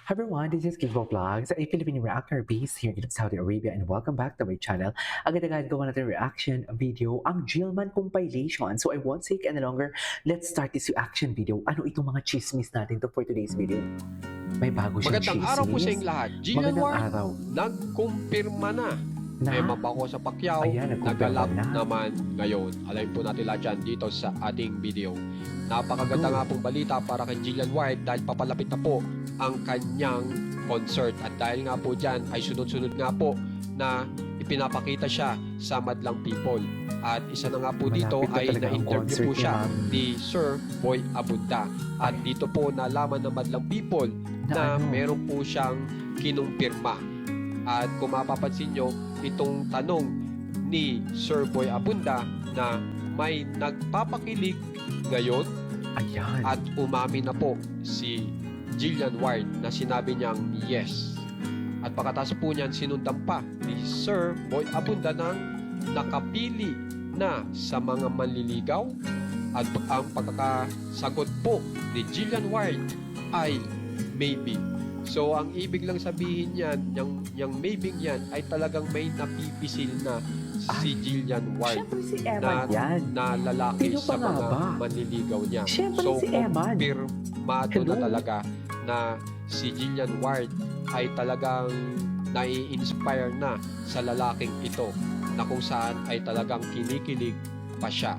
Hi everyone, this is Kiko Vlogs, a Filipino reactor based here in Saudi Arabia, and welcome back to my channel. Agad-agad gawa natin reaction video ang Jillman compilation. So I won't take any longer. Let's start this reaction video. Ano itong mga chismis natin to for today's video? May bago siyang Magandang chismis. araw po sa inyong lahat. Jillian Magandang Ward, araw. nagkumpirma na. Emma Bacosa Pacquiao, Ayan, nagkumpirma nagalap na. naman ngayon. Alayin po natin lahat dyan dito sa ating video. Napakaganda nga pong balita para kay Jillian Ward dahil papalapit na po ang kanyang concert. At dahil nga po dyan ay sunod-sunod nga po na ipinapakita siya sa Madlang People. At isa na nga po dito ay na-interview po siya ni Sir Boy Abunda. At dito po nalaman ng Madlang People na meron po siyang kinumpirma. At kung mapapansin nyo, itong tanong ni Sir Boy Abunda na may nagpapakilig ngayon. Ayan. At umami na po si Jillian Ward na sinabi niyang yes. At pagkatapos po niyan, sinundan pa ni Sir Boy Abunda ng nakapili na sa mga manliligaw. At ang pagkakasagot po ni Jillian Ward ay maybe. So, ang ibig lang sabihin yan, yung maybe yan, ay talagang may napipisil na si Jillian Ward. Siyempre si Eman yan. Na lalaki Sino sa pa nga mga ba? manliligaw niya. Siyempre So, si Eman. kumpirmado na talaga na si Jillian Ward ay talagang nai-inspire na sa lalaking ito na kung saan ay talagang kinikilig pa siya.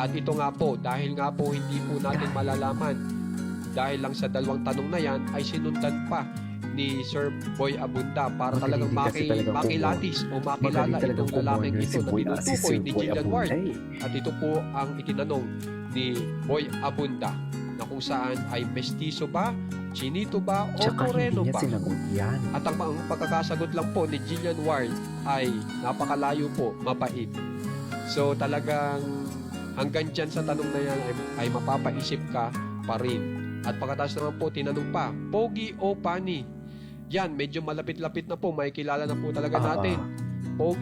At ito nga po, dahil nga po hindi po natin malalaman dahil lang sa dalawang tanong na yan ay sinundan pa ni Sir Boy Abunda para talagang makilatis o makilala itong lalaking ito na tinutukoy ni Jillian Ward. At ito po ang itinanong ni Boy Abunda na kung saan ay mestizo ba, chinito ba o moreno ba? At ang pagkakasagot lang po ni Jillian Ward ay napakalayo po, mapait. So talagang hanggang dyan sa tanong na yan ay mapapaisip ka pa rin. At pagkatapos naman po, tinanong pa, pogi o pani? Yan, medyo malapit-lapit na po, may kilala na po talaga natin.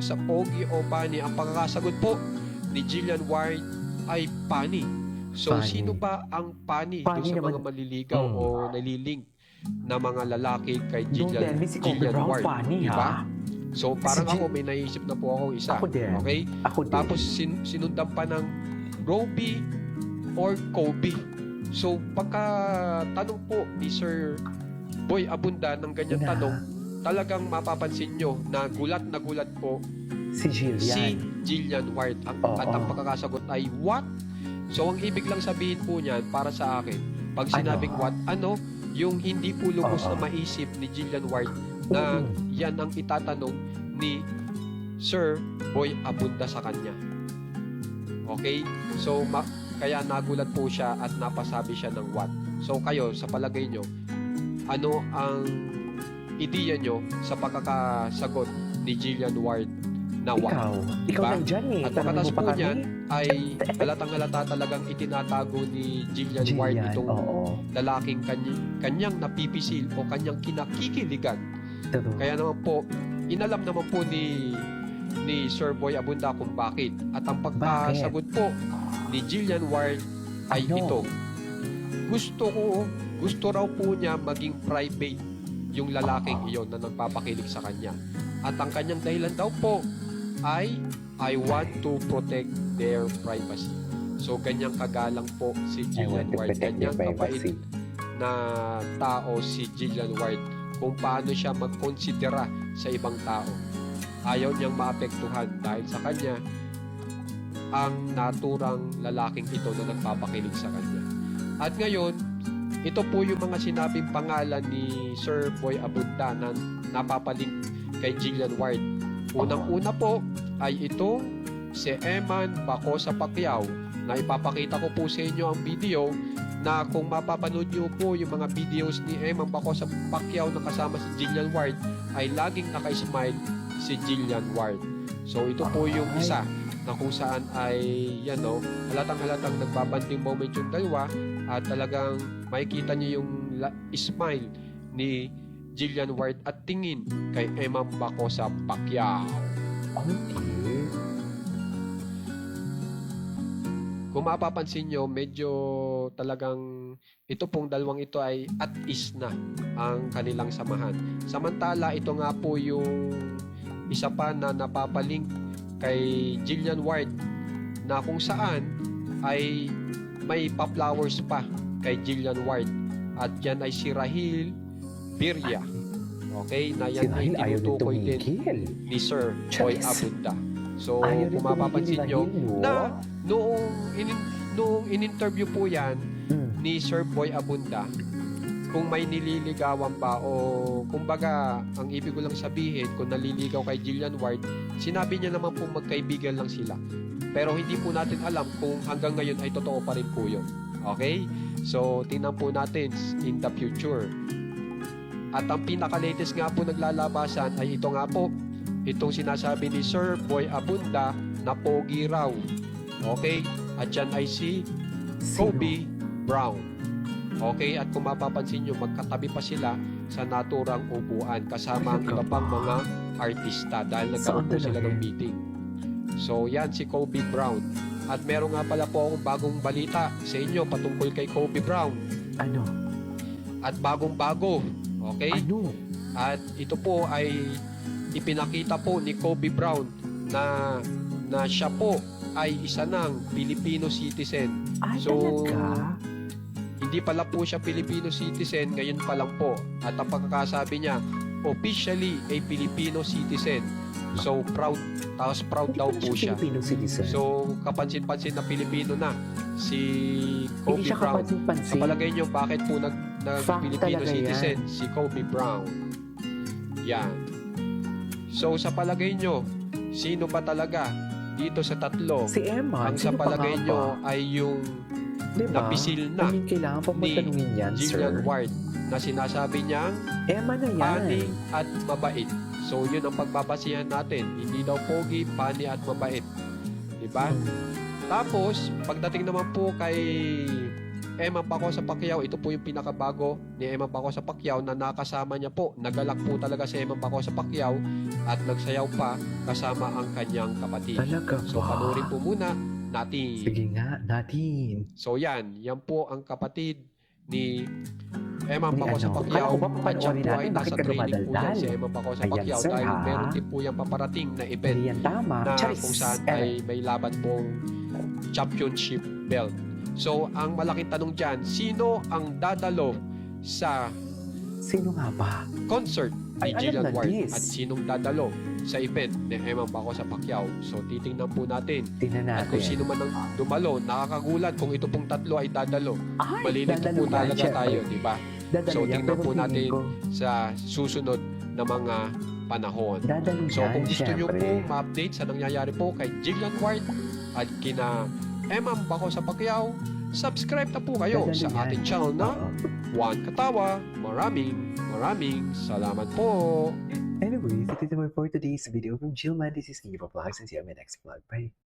Sa pogi o pani, ang pagkakasagot po ni Jillian Ward ay pani. So, sino ba ang pani doon sa mga maliligaw o nalilink na mga lalaki kay Jillian Ward? Diba? So, parang ako, may naisip na po ako isa. Okay? Tapos, sinundan pa ng Robbie or Kobe. So, pagka tanong po ni Sir Boy Abunda ng ganyan tanong, talagang mapapansin nyo na gulat po si Jillian Ward. At ang pagkakasagot ay what? So, ang ibig lang sabihin po niyan para sa akin, pag sinabing what, yung hindi po lubos na maisip ni Jillian Ward na yan ang itatanong ni Sir Boy Abunda sa kanya. Okay? So, kaya nagulat po siya at napasabi siya ng what. So kayo, sa palagay nyo, ano ang ideya nyo sa pagkakasagot ni Jillian Ward na what? Ikaw lang dyan eh. At pagkatas po niyan ay halatang-halata talagang itinatago ni Jillian Ward itong lalaking kanyang napipisil o kanyang kinakikiligan. Kaya naman po, inalam naman po ni Sir Boy Abunda kung bakit. At ang pagkasagot po ni Jillian Ward ay ito. Gusto raw po niya maging private yung lalaking iyon na nagpapakilig sa kanya. At ang kanyang dahilan daw po ay I want to protect their privacy. So ganyang kagalang po si Jillian Ward. Ganyang kabait na tao si Jillian Ward kung paano siya magkonsidera sa ibang tao. Ayaw niyang maapektuhan dahil sa kanya ang naturang lalaking ito na nagpapakilig sa kanya. At ngayon, ito po yung mga sinabing pangalan ni Sir Boy Abunda na napapaling kay Jillian Ward. Unang-una po ay itong si Eman Bacosa Pacquiao na ipapakita ko po sa inyo ang video na kung mapapanood nyo po yung mga videos ni Eman Bacosa Pacquiao na kasama si Jillian Ward ay laging naka-smile si Jillian Ward. So ito po yung isa na kung saan ay halatang-halatang nagbabanding moment yung dalawa at talagang makikita niyo yung smile ni Jillian Ward at tingin kay Emma Bacosa Pacquiao. kung mapapansin nyo, medyo talagang ito pong dalawang ito ay at is na ang kanilang samahan. Samantala, ito nga po yung isa pa na napapalink kay Jillian Ward na kung saan ay may pa-flowers pa kay Jillian Ward. At yan ay si Rahil Birya. Okay? Na Si yan ay Rahil ayaw din tinutukoy din tumigil. ni Sir Boy Charis. Abunda. So, Ayaw din kung mapapansin tumigil nyo, ni Rahil, no? na noong in-interview po yan ni Sir Boy Abunda, kung may nililigawan ba o kumbaga, ang ibig ko lang sabihin, kung naliligaw kay Jillian Ward, sinabi niya naman po magkaibigan lang sila. Pero hindi po natin alam kung hanggang ngayon ay totoo pa rin po yun. Okay? So, tingnan po natin in the future. At ang pinaka-latest nga po naglalabasan ay ito nga po, itong sinasabi ni Sir Boy Abunda na pogi raw. Okay? At yan ay si Kobe Brown. Okay? At kung mapapansin nyo, magkatabi pa sila sa naturang upuan kasama ang iba pang mga artista dahil nagkaroon po sila ng meeting. So, yan si Kobe Brown. At meron nga pala po akong bagong balita sa inyo patungkol kay Kobe Brown. Ano? At bagong-bago. Okay? Ano? At ito po ay ipinakita po ni Kobe Brown na siya po ay isa ng Filipino citizen. Ay, So, talaga? Hindi pala po siya Filipino citizen, ngayon pa lang po. At ang pagkakasabi niya, officially a Filipino citizen. So, proud. Tapos proud Hindi daw pala po siya. Filipino citizen. So, kapansin-pansin na Pilipino na si Hindi Kobe siya Brown. Sa kapansin-pansin. palagay niyo, bakit po Fact Filipino talaga citizen si Kobe Brown? Yan. So, sa palagay niyo, sino ba talaga dito sa tatlo Si Emma, ang sa sino pa palagay nga niyo ba? ay yung Diba? napisil na I mean, kailangan pa mo ni tanungin yan, Jillian sir. Ward na sinasabi niyang Emma na yan. pani at mabait. So, yun ang pagbabasihan natin. Hindi daw pogi, pani at mabait. Diba? Tapos, pagdating naman po kay Emma Paco sa Pacquiao, ito po yung pinakabago ni Emma Paco sa Pacquiao na nakasama niya po. Nagalak po talaga si Emma Paco sa Pacquiao at nagsayaw pa kasama ang kanyang kapatid. Talaga So, ba? panoorin po muna natin. Sige nga, natin. So, yan po ang kapatid ni Emma Ni Paco sa ano? Pacquiao. Kala ko ba At papanoorin siya po natin? ay Bakit nasa ka training po yan dumadaldal? si Emma Paco sa Ayan, Pacquiao sir, dahil ha? meron din po yung paparating na event Hindi yan tama. na Charis. kung saan ay may laban pong championship belt. So, ang malaking tanong dyan, sino ang dadalo sa Sino nga ba? concert Ay, ni alam Jillian na Ward this. at sinong dadalo sa event ni Emma Paco sa Pacquiao? So, titingnan po natin. Tingnan At kung natin. sino man ang dumalo, nakakagulat kung ito pong tatlo ay dadalo. Ay, Malilito dadalo po yan, talaga syempre. tayo, di ba? Dadalo So, yan, tingnan pero po feeling natin ko, sa susunod na mga panahon. dadalo So, yan, kung gusto nyo syempre. po ma-update sa nangyayari po kay Jillian Ward at kina Emma Paco sa Pacquiao, subscribe na po kayo Dadalo sa yan. ating channel na Oo. Juan Katawa. Maraming salamat po. Anyways, it is all for today's video from Jillman. This is Kiva Vlogs and see you on my next vlog. Bye.